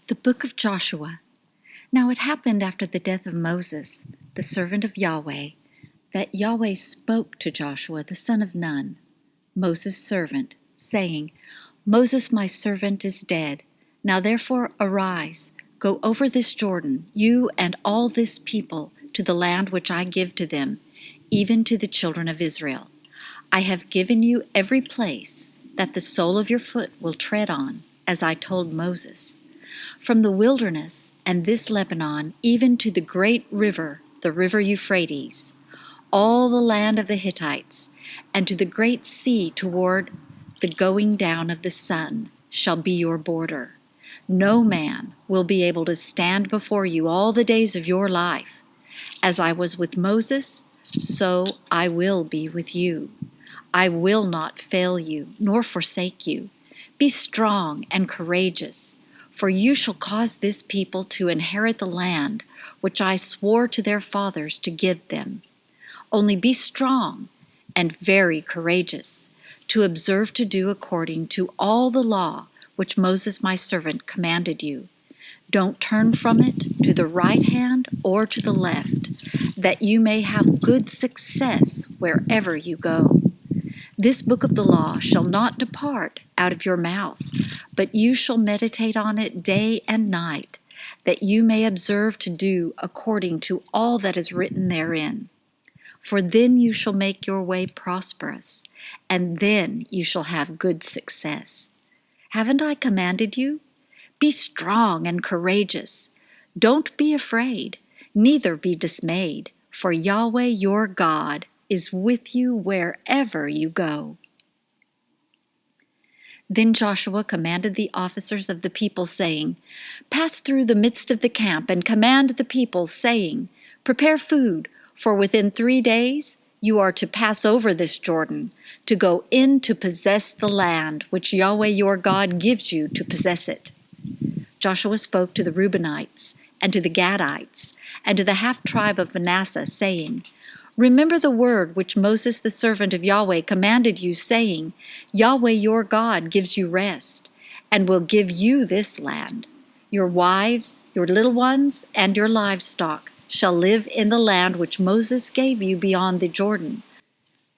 The Book of Joshua. Now it happened after the death of Moses, the servant of Yahweh, that Yahweh spoke to Joshua the son of Nun, Moses' servant, saying, Moses my servant is dead. Now therefore arise, go over this Jordan, you and all this people, to the land which I give to them, even to the children of Israel. I have given you every place that the sole of your foot will tread on, as I told Moses. From the wilderness and this Lebanon, even to the great river, the river Euphrates, all the land of the Hittites, and to the great sea toward the going down of the sun, shall be your border. No man will be able to stand before you all the days of your life. As I was with Moses, so I will be with you. I will not fail you, nor forsake you. Be strong and courageous, for you shall cause this people to inherit the land which I swore to their fathers to give them. Only be strong and very courageous, to observe to do according to all the law which Moses my servant commanded you. Don't turn from it to the right hand or to the left, that you may have good success wherever you go. This book of the law shall not depart out of your mouth, but you shall meditate on it day and night, that you may observe to do according to all that is written therein. For then you shall make your way prosperous, and then you shall have good success. Haven't I commanded you? Be strong and courageous. Don't be afraid, neither be dismayed, for Yahweh your God is with you wherever you go. Then Joshua commanded the officers of the people, saying, Pass through the midst of the camp and command the people, saying, Prepare food, for within 3 days you are to pass over this Jordan, to go in to possess the land which Yahweh your God gives you to possess it. Joshua spoke to the Reubenites, and to the Gadites, and to the half-tribe of Manasseh, saying, Remember the word which Moses the servant of Yahweh commanded you, saying, Yahweh your God gives you rest, and will give you this land. Your wives, your little ones, and your livestock shall live in the land which Moses gave you beyond the Jordan.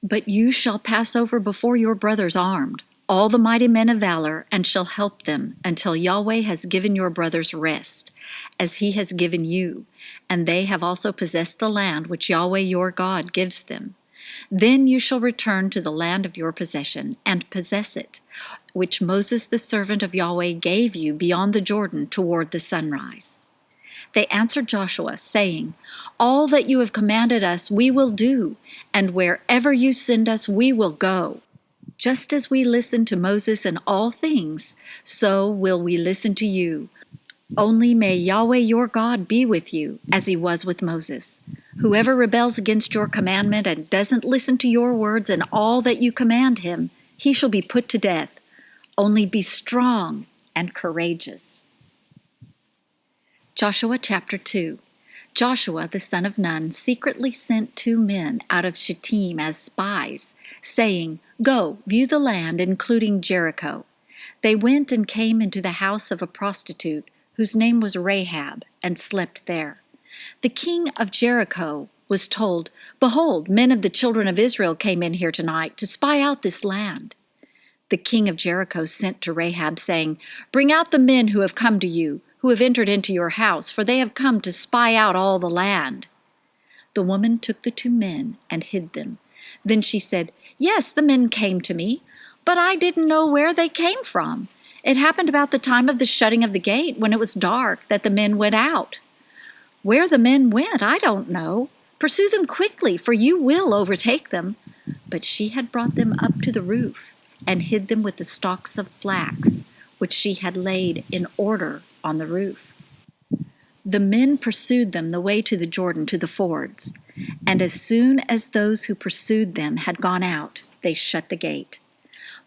But you shall pass over before your brothers armed, all the mighty men of valor, and shall help them until Yahweh has given your brothers rest, as he has given you, and they have also possessed the land which Yahweh your God gives them. Then you shall return to the land of your possession, and possess it, which Moses the servant of Yahweh gave you beyond the Jordan toward the sunrise. They answered Joshua, saying, All that you have commanded us we will do, and wherever you send us we will go. Just as we listened to Moses in all things, so will we listen to you. Only may Yahweh your God be with you, as he was with Moses. Whoever rebels against your commandment and doesn't listen to your words and all that you command him, he shall be put to death. Only be strong and courageous. Joshua chapter 2. Joshua the son of Nun secretly sent 2 men out of Shittim as spies, saying, Go, view the land, including Jericho. They went and came into the house of a prostitute, whose name was Rahab, and slept there. The king of Jericho was told, Behold, men of the children of Israel came in here tonight to spy out this land. The king of Jericho sent to Rahab, saying, Bring out the men who have come to you, who have entered into your house, for they have come to spy out all the land. The woman took the 2 men and hid them. Then she said, Yes, the men came to me, but I didn't know where they came from. It happened about the time of the shutting of the gate, when it was dark, that the men went out. Where the men went, I don't know. Pursue them quickly, for you will overtake them. But she had brought them up to the roof, and hid them with the stalks of flax, which she had laid in order on the roof. The men pursued them the way to the Jordan, to the fords, and as soon as those who pursued them had gone out, they shut the gate.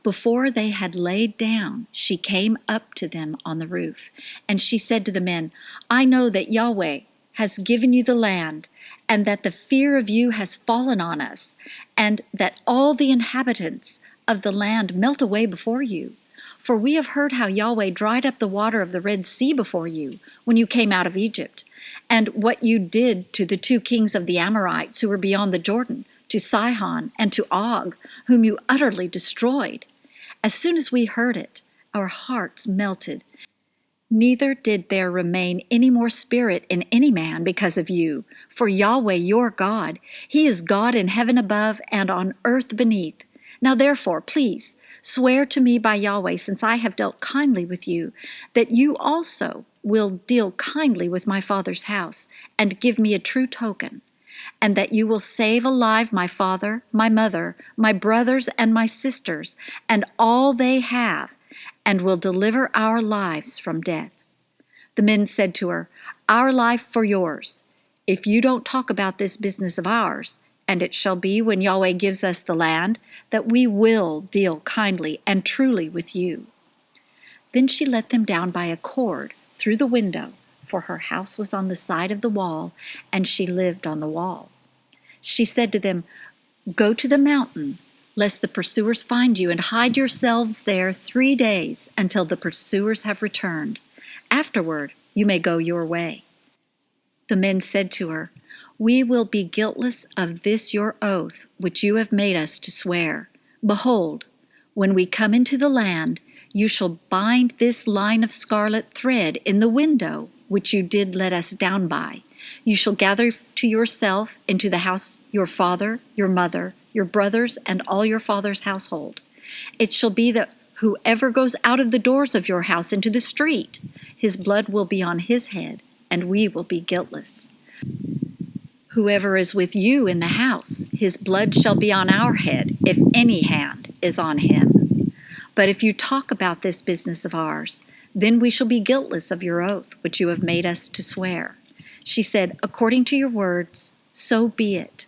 Before they had laid down, she came up to them on the roof, and she said to the men, I know that Yahweh has given you the land, and that the fear of you has fallen on us, and that all the inhabitants of the land melt away before you. For we have heard how Yahweh dried up the water of the Red Sea before you when you came out of Egypt, and what you did to the 2 kings of the Amorites who were beyond the Jordan, to Sihon and to Og, whom you utterly destroyed. As soon as we heard it, our hearts melted. Neither did there remain any more spirit in any man because of you. For Yahweh your God, He is God in heaven above and on earth beneath. Now therefore, please, swear to me by Yahweh, since I have dealt kindly with you, that you also will deal kindly with my father's house, and give me a true token, and that you will save alive my father, my mother, my brothers, and my sisters, and all they have, and will deliver our lives from death. The men said to her, Our life for yours, if you don't talk about this business of ours. And it shall be, when Yahweh gives us the land, that we will deal kindly and truly with you. Then she let them down by a cord through the window, for her house was on the side of the wall, and she lived on the wall. She said to them, Go to the mountain, lest the pursuers find you, and hide yourselves there 3 days until the pursuers have returned. Afterward you may go your way. The men said to her, We will be guiltless of this your oath, which you have made us to swear. Behold, when we come into the land, you shall bind this line of scarlet thread in the window, which you did let us down by. You shall gather to yourself into the house your father, your mother, your brothers, and all your father's household. It shall be that whoever goes out of the doors of your house into the street, his blood will be on his head, and we will be guiltless. Whoever is with you in the house, his blood shall be on our head, if any hand is on him. But if you talk about this business of ours, then we shall be guiltless of your oath, which you have made us to swear. She said, According to your words, so be it.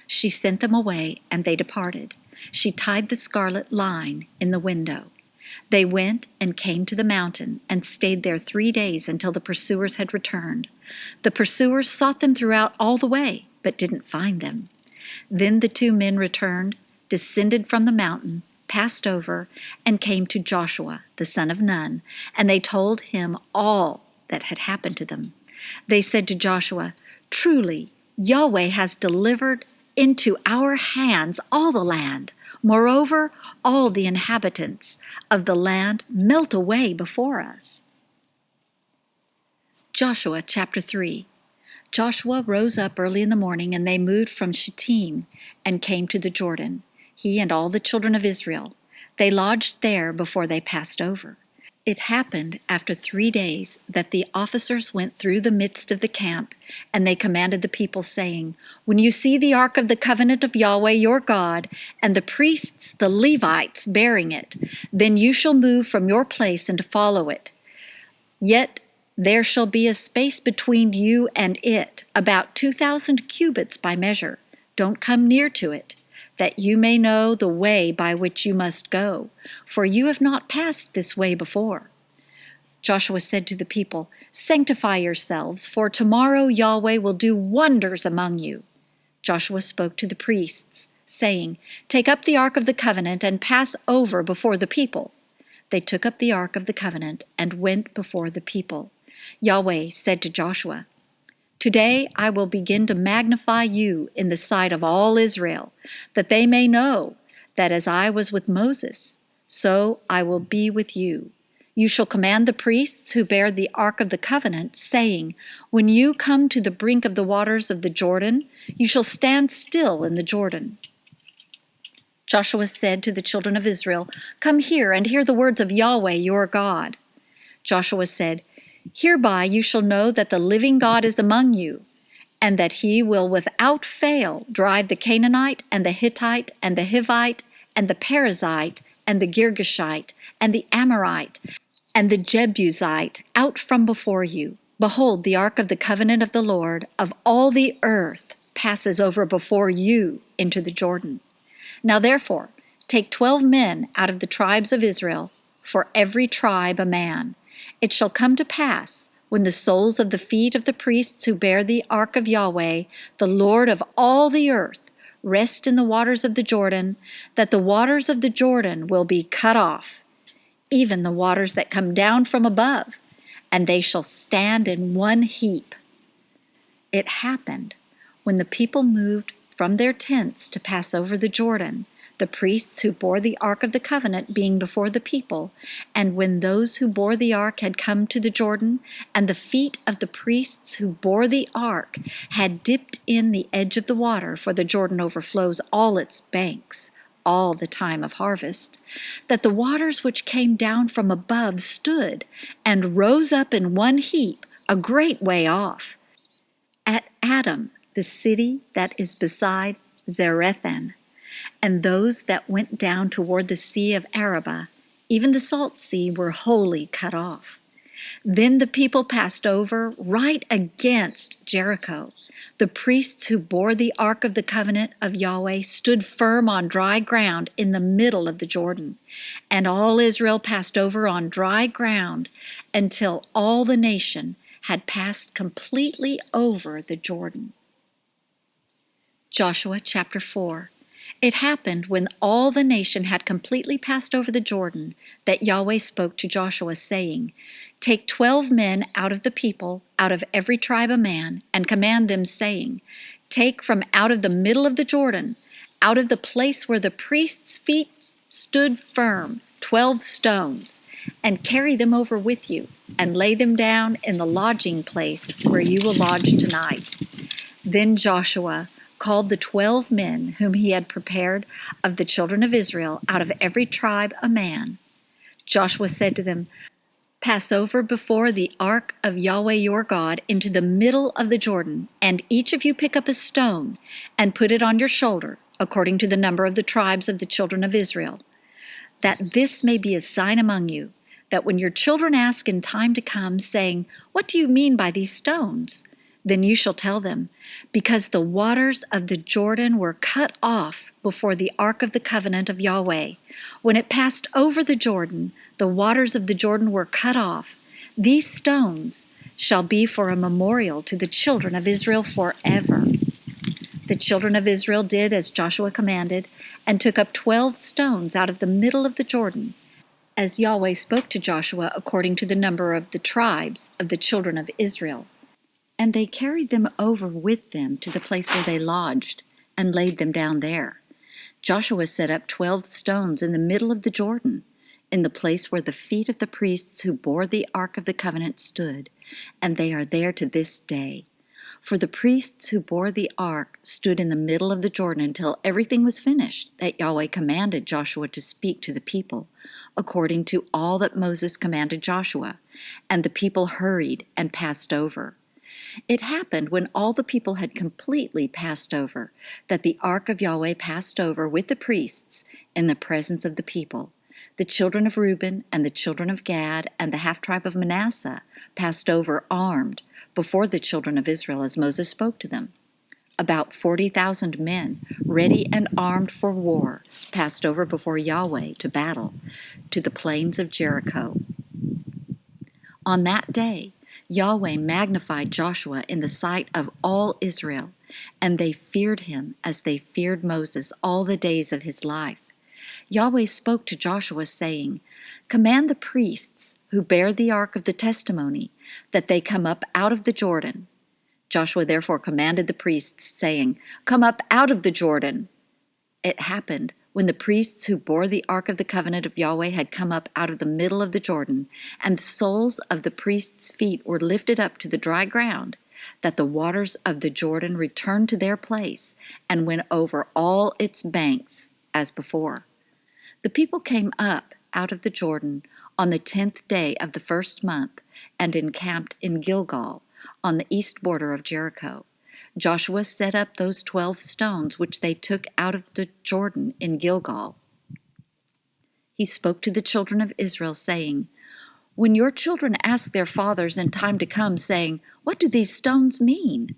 She sent them away, and they departed. She tied the scarlet line in the window. They went and came to the mountain, and stayed there 3 days until the pursuers had returned. The pursuers sought them throughout all the way, but didn't find them. Then the 2 men returned, descended from the mountain, passed over, and came to Joshua, the son of Nun, and they told him all that had happened to them. They said to Joshua, Truly, Yahweh has delivered into our hands all the land. Moreover, all the inhabitants of the land melt away before us. Joshua chapter 3. Joshua rose up early in the morning, and they moved from Shittim and came to the Jordan, he and all the children of Israel. They lodged there before they passed over. It happened after 3 days that the officers went through the midst of the camp, and they commanded the people, saying, When you see the ark of the covenant of Yahweh your God, and the priests, the Levites, bearing it, then you shall move from your place and follow it. Yet there shall be a space between you and it, about 2,000 cubits by measure. Don't come near to it, that you may know the way by which you must go, for you have not passed this way before. Joshua said to the people, Sanctify yourselves, for tomorrow Yahweh will do wonders among you. Joshua spoke to the priests, saying, Take up the ark of the covenant and pass over before the people. They took up the ark of the covenant and went before the people. Yahweh said to Joshua, Today I will begin to magnify you in the sight of all Israel, that they may know that as I was with Moses, so I will be with you. You shall command the priests who bear the ark of the covenant, saying, When you come to the brink of the waters of the Jordan, you shall stand still in the Jordan. Joshua said to the children of Israel, Come here and hear the words of Yahweh your God. Joshua said, Hereby you shall know that the living God is among you, and that he will without fail drive the Canaanite and the Hittite and the Hivite and the Perizzite and the Girgashite and the Amorite and the Jebusite out from before you. Behold, the ark of the covenant of the Lord of all the earth passes over before you into the Jordan. Now therefore, take 12 men out of the tribes of Israel, for every tribe a man. It shall come to pass, when the soles of the feet of the priests who bear the ark of Yahweh, the Lord of all the earth, rest in the waters of the Jordan, that the waters of the Jordan will be cut off. even the waters that come down from above, and they shall stand in one heap. It happened when the people moved from their tents to pass over the Jordan, the priests who bore the ark of the covenant being before the people, and when those who bore the ark had come to the Jordan, and the feet of the priests who bore the ark had dipped in the edge of the water, for the Jordan overflows all its banks all the time of harvest, that the waters which came down from above stood and rose up in one heap a great way off, at Adam, the city that is beside Zarethan. And those that went down toward the sea of Arabah, even the salt sea, were wholly cut off. Then the people passed over right against Jericho. The priests who bore the ark of the covenant of Yahweh stood firm on dry ground in the middle of the Jordan. And all Israel passed over on dry ground until all the nation had passed completely over the Jordan. Joshua chapter 4. It happened when all the nation had completely passed over the Jordan that Yahweh spoke to Joshua, saying, Take 12 men out of the people, out of every tribe a man, and command them, saying, Take from out of the middle of the Jordan, out of the place where the priests' feet stood firm, 12 stones, and carry them over with you, and lay them down in the lodging place where you will lodge tonight. Then Joshua called the 12 men whom he had prepared of the children of Israel, out of every tribe a man. Joshua said to them, Pass over before the ark of Yahweh your God into the middle of the Jordan, and each of you pick up a stone and put it on your shoulder, according to the number of the tribes of the children of Israel, that this may be a sign among you, that when your children ask in time to come, saying, What do you mean by these stones? Then you shall tell them, Because the waters of the Jordan were cut off before the ark of the covenant of Yahweh. When it passed over the Jordan, the waters of the Jordan were cut off. These stones shall be for a memorial to the children of Israel forever. The children of Israel did as Joshua commanded, and took up 12 stones out of the middle of the Jordan, as Yahweh spoke to Joshua according to the number of the tribes of the children of Israel. And they carried them over with them to the place where they lodged, and laid them down there. Joshua set up 12 stones in the middle of the Jordan, in the place where the feet of the priests who bore the ark of the covenant stood, and they are there to this day. For the priests who bore the ark stood in the middle of the Jordan until everything was finished that Yahweh commanded Joshua to speak to the people, according to all that Moses commanded Joshua. And the people hurried and passed over. It happened when all the people had completely passed over, that the ark of Yahweh passed over with the priests in the presence of the people. The children of Reuben and the children of Gad and the half-tribe of Manasseh passed over armed before the children of Israel as Moses spoke to them. About 40,000 men, ready and armed for war, passed over before Yahweh to battle, to the plains of Jericho. On that day, Yahweh magnified Joshua in the sight of all Israel, and they feared him as they feared Moses all the days of his life. Yahweh spoke to Joshua, saying, Command the priests who bear the ark of the testimony that they come up out of the Jordan. Joshua therefore commanded the priests, saying, Come up out of the Jordan. It happened when the priests who bore the ark of the covenant of Yahweh had come up out of the middle of the Jordan, and the soles of the priests' feet were lifted up to the dry ground, that the waters of the Jordan returned to their place and went over all its banks as before. The people came up out of the Jordan on the 10th day of the first month and encamped in Gilgal on the east border of Jericho. Joshua set up those 12 stones which they took out of the Jordan in Gilgal. He spoke to the children of Israel, saying, When your children ask their fathers in time to come, saying, What do these stones mean?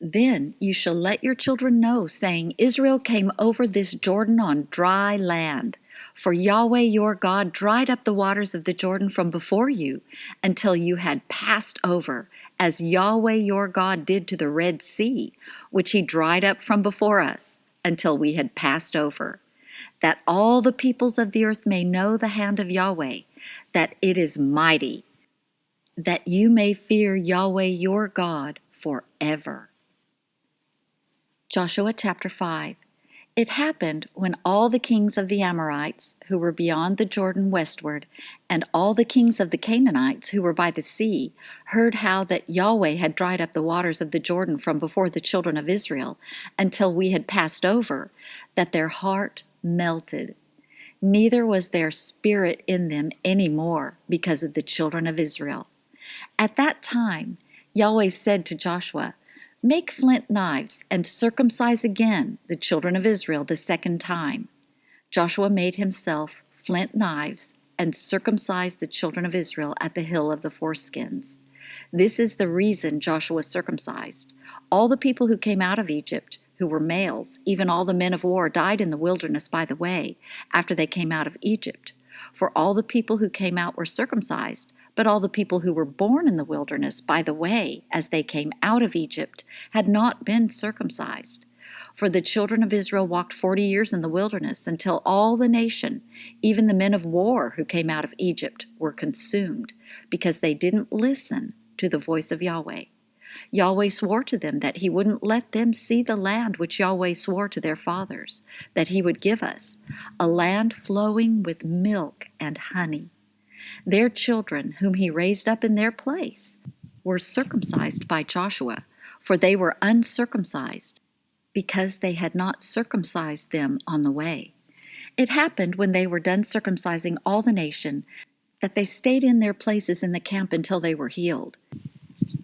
Then you shall let your children know, saying, Israel came over this Jordan on dry land. For Yahweh your God dried up the waters of the Jordan from before you until you had passed over, as Yahweh your God did to the Red Sea, which he dried up from before us until we had passed over. that all the peoples of the earth may know the hand of Yahweh, that it is mighty, that you may fear Yahweh your God forever. Joshua chapter 5. It happened when all the kings of the Amorites who were beyond the Jordan westward, and all the kings of the Canaanites who were by the sea, heard how that Yahweh had dried up the waters of the Jordan from before the children of Israel, until we had passed over, that their heart melted. Neither was there spirit in them any more because of the children of Israel. At that time Yahweh said to Joshua, "Make flint knives, and circumcise again the children of Israel the second time." Joshua made himself flint knives, and circumcised the children of Israel at the hill of the foreskins. This is the reason Joshua circumcised. All the people who came out of Egypt, who were males, even all the men of war, died in the wilderness by the way, after they came out of Egypt. For all the people who came out were circumcised, but all the people who were born in the wilderness by the way, as they came out of Egypt, had not been circumcised. For the children of Israel walked 40 years in the wilderness, until all the nation, even the men of war who came out of Egypt, were consumed, because they didn't listen to the voice of Yahweh. Yahweh swore to them that he wouldn't let them see the land which Yahweh swore to their fathers, that he would give us, a land flowing with milk and honey. Their children, whom he raised up in their place, were circumcised by Joshua, for they were uncircumcised, because they had not circumcised them on the way. It happened when they were done circumcising all the nation, that they stayed in their places in the camp until they were healed.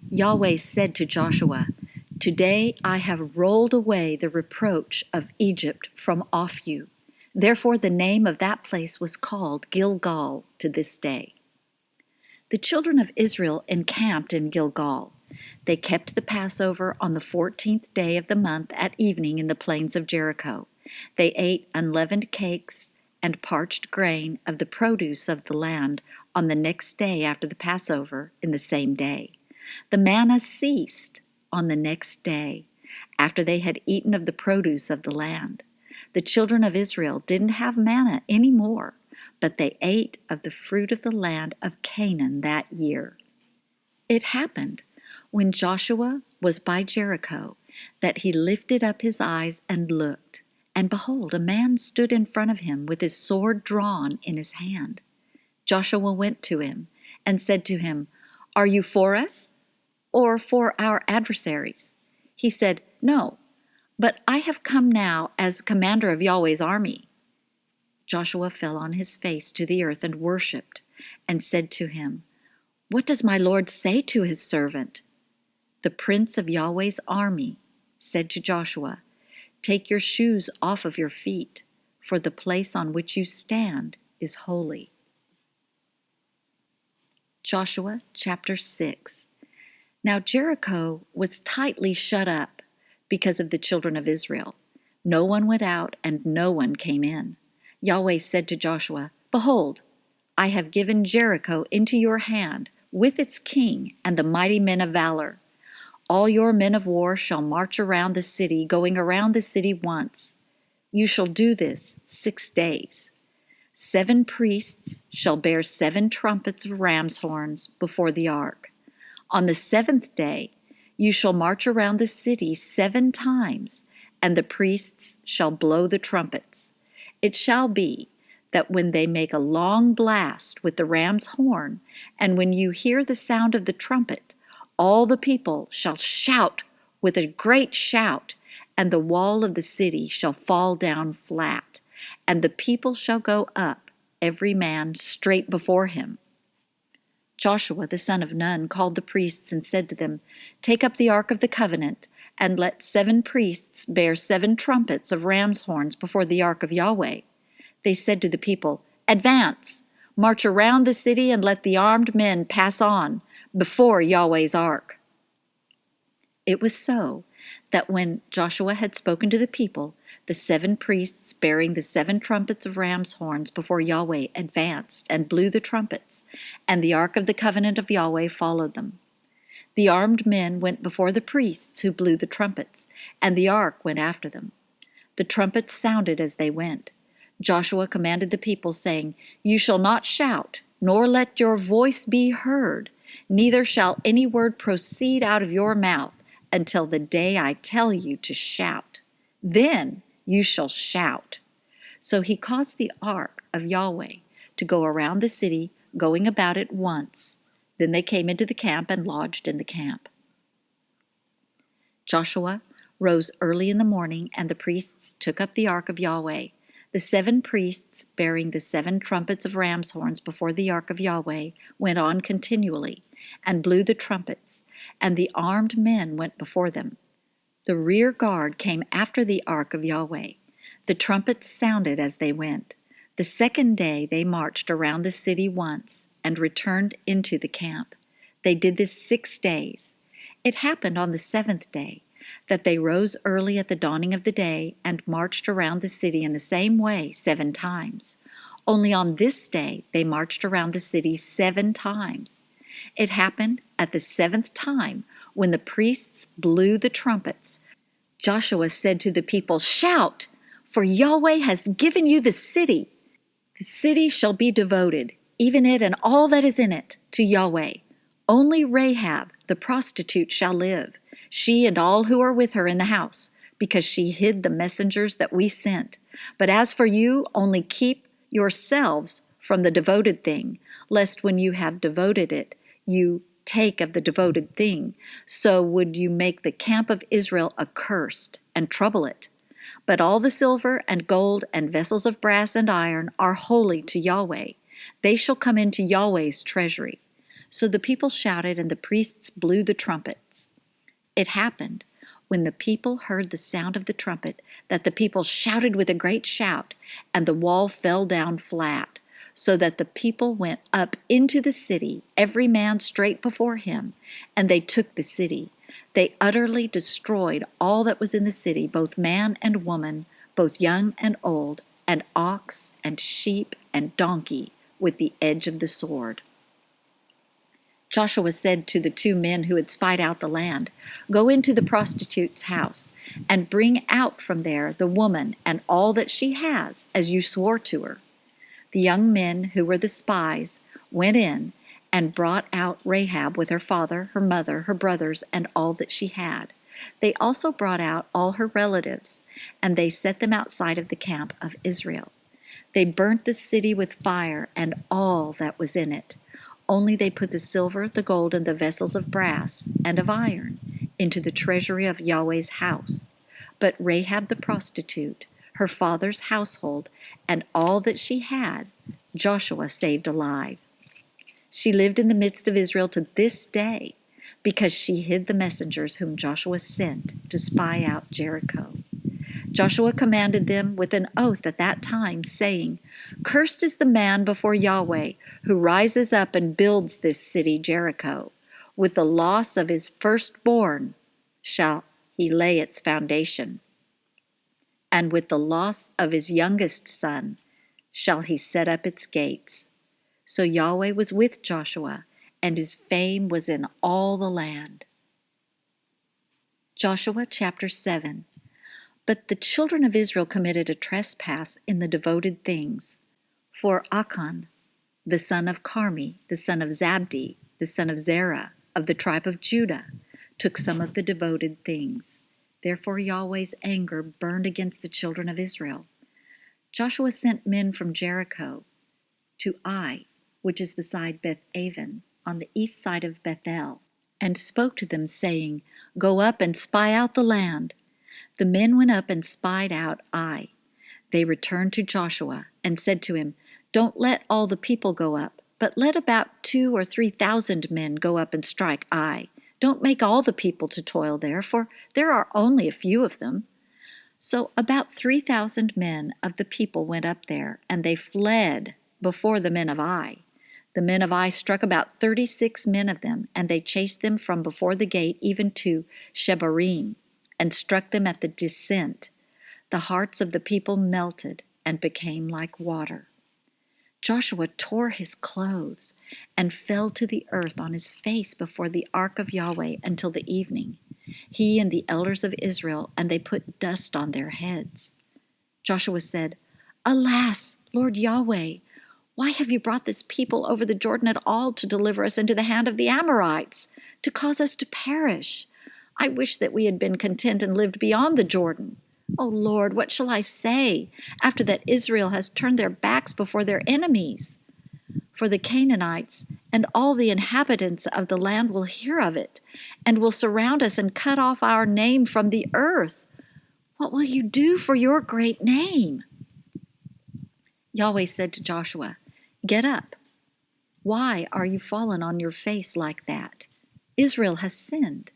Yahweh said to Joshua, "Today I have rolled away the reproach of Egypt from off you." Therefore the name of that place was called Gilgal to this day. The children of Israel encamped in Gilgal. They kept the Passover on the 14th day of the month at evening in the plains of Jericho. They ate unleavened cakes and parched grain of the produce of the land on the next day after the Passover in the same day. The manna ceased on the next day, after they had eaten of the produce of the land. The children of Israel didn't have manna any more, but they ate of the fruit of the land of Canaan that year. It happened, when Joshua was by Jericho, that he lifted up his eyes and looked, and behold, a man stood in front of him with his sword drawn in his hand. Joshua went to him and said to him, "Are you for us, or for our adversaries?" He said, "No, but I have come now as commander of Yahweh's army." Joshua fell on his face to the earth and worshipped, and said to him, "What does my Lord say to his servant?" The prince of Yahweh's army said to Joshua, "Take your shoes off of your feet, for the place on which you stand is holy." Joshua chapter 6. Now Jericho was tightly shut up because of the children of Israel. No one went out and no one came in. Yahweh said to Joshua, "Behold, I have given Jericho into your hand with its king and the mighty men of valor. All your men of war shall march around the city, going around the city once. You shall do this 6 days. 7 priests shall bear 7 trumpets of ram's horns before the ark. On the 7th day you shall march around the city 7 times, and the priests shall blow the trumpets. It shall be that when they make a long blast with the ram's horn, and when you hear the sound of the trumpet, all the people shall shout with a great shout, and the wall of the city shall fall down flat, and the people shall go up, every man straight before him." Joshua the son of Nun called the priests and said to them, "Take up the ark of the covenant, and let 7 priests bear 7 trumpets of ram's horns before the ark of Yahweh." They said to the people, "Advance, march around the city, and let the armed men pass on before Yahweh's ark." It was so that when Joshua had spoken to the people, the 7 priests bearing the 7 trumpets of ram's horns before Yahweh advanced and blew the trumpets, and the ark of the covenant of Yahweh followed them. The armed men went before the priests who blew the trumpets, and the ark went after them. The trumpets sounded as they went. Joshua commanded the people, saying, "You shall not shout, nor let your voice be heard, neither shall any word proceed out of your mouth until the day I tell you to shout. Then you shall shout." So he caused the ark of Yahweh to go around the city, going about it once. Then they came into the camp and lodged in the camp. Joshua rose early in the morning, and the priests took up the ark of Yahweh. The 7 priests, bearing the 7 trumpets of ram's horns before the ark of Yahweh, went on continually, and blew the trumpets, and the armed men went before them. The rear guard came after the ark of Yahweh. The trumpets sounded as they went. The second day they marched around the city once, and returned into the camp. They did this 6 days. It happened on the 7th day that they rose early at the dawning of the day and marched around the city in the same way 7 times. Only on this day they marched around the city 7 times. It happened at the 7th time, when the priests blew the trumpets. Joshua said to the people, "Shout, for Yahweh has given you the city. The city shall be devoted, even it and all that is in it, to Yahweh. Only Rahab, the prostitute, shall live, she and all who are with her in the house, because she hid the messengers that we sent. But as for you, only keep yourselves from the devoted thing, lest when you have devoted it, you take of the devoted thing. So would you make the camp of Israel accursed and trouble it. But all the silver and gold and vessels of brass and iron are holy to Yahweh. They shall come into Yahweh's treasury." So the people shouted, and the priests blew the trumpets. It happened, when the people heard the sound of the trumpet, that the people shouted with a great shout, and the wall fell down flat, so that the people went up into the city, every man straight before him, and they took the city. They utterly destroyed all that was in the city, both man and woman, both young and old, and ox and sheep and donkey, with the edge of the sword. Joshua said to the 2 men who had spied out the land, "Go into the prostitute's house, and bring out from there the woman and all that she has, as you swore to her." The young men who were the spies went in and brought out Rahab with her father, her mother, her brothers, and all that she had. They also brought out all her relatives, and they set them outside of the camp of Israel. They burnt the city with fire and all that was in it. Only they put the silver, the gold, and the vessels of brass and of iron into the treasury of Yahweh's house. But Rahab the prostitute, her father's household, and all that she had, Joshua saved alive. She lived in the midst of Israel to this day, because she hid the messengers whom Joshua sent to spy out Jericho. Joshua commanded them with an oath at that time, saying, "Cursed is the man before Yahweh who rises up and builds this city Jericho. With the loss of his firstborn shall he lay its foundation, and with the loss of his youngest son shall he set up its gates." So Yahweh was with Joshua, and his fame was in all the land. Joshua chapter 7. But the children of Israel committed a trespass in the devoted things. For Achan, the son of Carmi, the son of Zabdi, the son of Zerah, of the tribe of Judah, took some of the devoted things. Therefore Yahweh's anger burned against the children of Israel. Joshua sent men from Jericho to Ai, which is beside Beth-aven, on the east side of Bethel, and spoke to them, saying, "Go up and spy out the land." The men went up and spied out Ai. They returned to Joshua and said to him, "Don't let all the people go up, but let about 2,000 or 3,000 men go up and strike Ai. Don't make all the people to toil there, for there are only a few of them." So about 3,000 men of the people went up there, and they fled before the men of Ai. The men of Ai struck about 36 men of them, and they chased them from before the gate even to Shebarim, and struck them at the descent. The hearts of the people melted and became like water. Joshua tore his clothes and fell to the earth on his face before the ark of Yahweh until the evening, he and the elders of Israel, and they put dust on their heads. Joshua said, Alas, Lord Yahweh, why have you brought this people over the Jordan at all to deliver us into the hand of the Amorites, to cause us to perish? I wish that we had been content and lived beyond the Jordan. O Lord, what shall I say after that Israel has turned their backs before their enemies? For the Canaanites and all the inhabitants of the land will hear of it, and will surround us and cut off our name from the earth. What will you do for your great name? Yahweh said to Joshua, Get up. Why are you fallen on your face like that? Israel has sinned.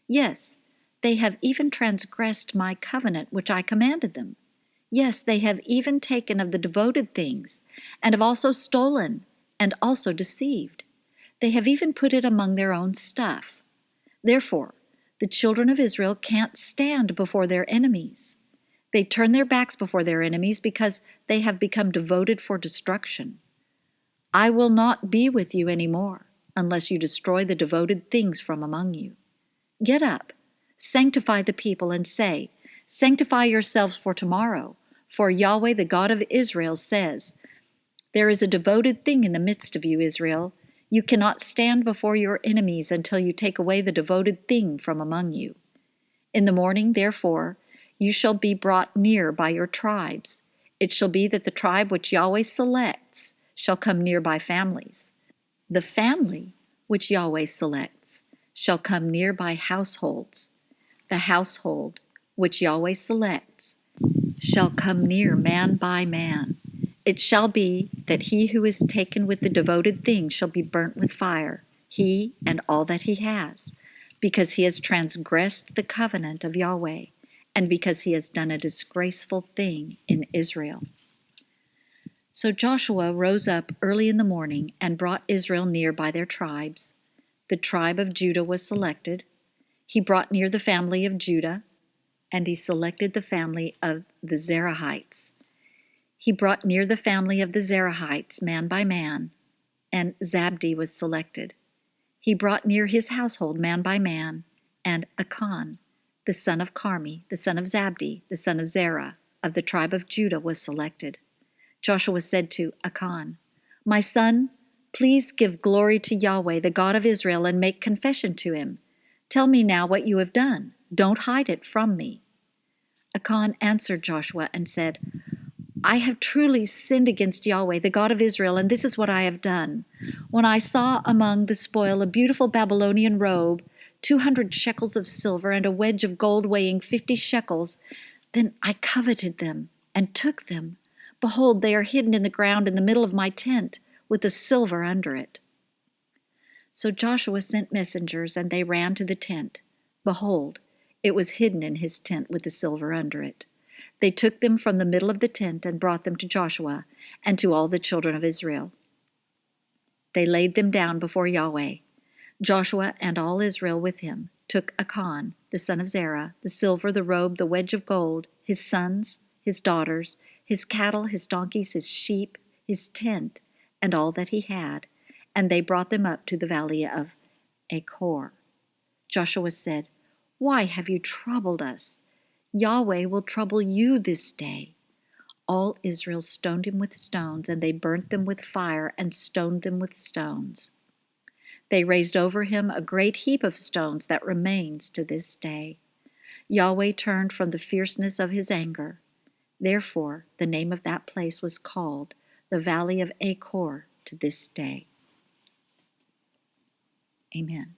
Yes, they have even transgressed my covenant which I commanded them. Yes, they have even taken of the devoted things, and have also stolen, and also deceived. They have even put it among their own stuff. Therefore, the children of Israel can't stand before their enemies. They turn their backs before their enemies because they have become devoted for destruction. I will not be with you any more, unless you destroy the devoted things from among you. Get up, sanctify the people, and say, Sanctify yourselves for tomorrow, for Yahweh the God of Israel says, There is a devoted thing in the midst of you, Israel. You cannot stand before your enemies until you take away the devoted thing from among you. In the morning, therefore, you shall be brought near by your tribes. It shall be that the tribe which Yahweh selects shall come near by families. The family which Yahweh selects shall come near by households. The household which Yahweh selects shall come near man by man. It shall be that he who is taken with the devoted thing shall be burnt with fire, he and all that he has, because he has transgressed the covenant of Yahweh, and because he has done a disgraceful thing in Israel. So Joshua rose up early in the morning and brought Israel near by their tribes. The tribe of Judah was selected. He brought near the family of Judah, and he selected the family of the Zerahites. He brought near the family of the Zerahites, man by man, and Zabdi was selected. He brought near his household, man by man, and Achan, the son of Carmi, the son of Zabdi, the son of Zerah, of the tribe of Judah, was selected. Joshua said to Achan, My son, please give glory to Yahweh, the God of Israel, and make confession to him. Tell me now what you have done. Don't hide it from me. Achan answered Joshua and said, I have truly sinned against Yahweh, the God of Israel, and this is what I have done. When I saw among the spoil a beautiful Babylonian robe, 200 shekels of silver, and a wedge of gold weighing 50 shekels, then I coveted them and took them. Behold, they are hidden in the ground in the middle of my tent, with the silver under it. So Joshua sent messengers, and they ran to the tent. Behold, it was hidden in his tent with the silver under it. They took them from the middle of the tent and brought them to Joshua and to all the children of Israel. They laid them down before Yahweh. Joshua and all Israel with him took Achan, the son of Zerah, the silver, the robe, the wedge of gold, his sons, his daughters, his cattle, his donkeys, his sheep, his tent, and all that he had, and they brought them up to the valley of Achor. Joshua said, Why have you troubled us? Yahweh will trouble you this day. All Israel stoned him with stones, and they burnt them with fire and stoned them with stones. They raised over him a great heap of stones that remains to this day. Yahweh turned from the fierceness of his anger. Therefore, the name of that place was called the Valley of Achor to this day. Amen.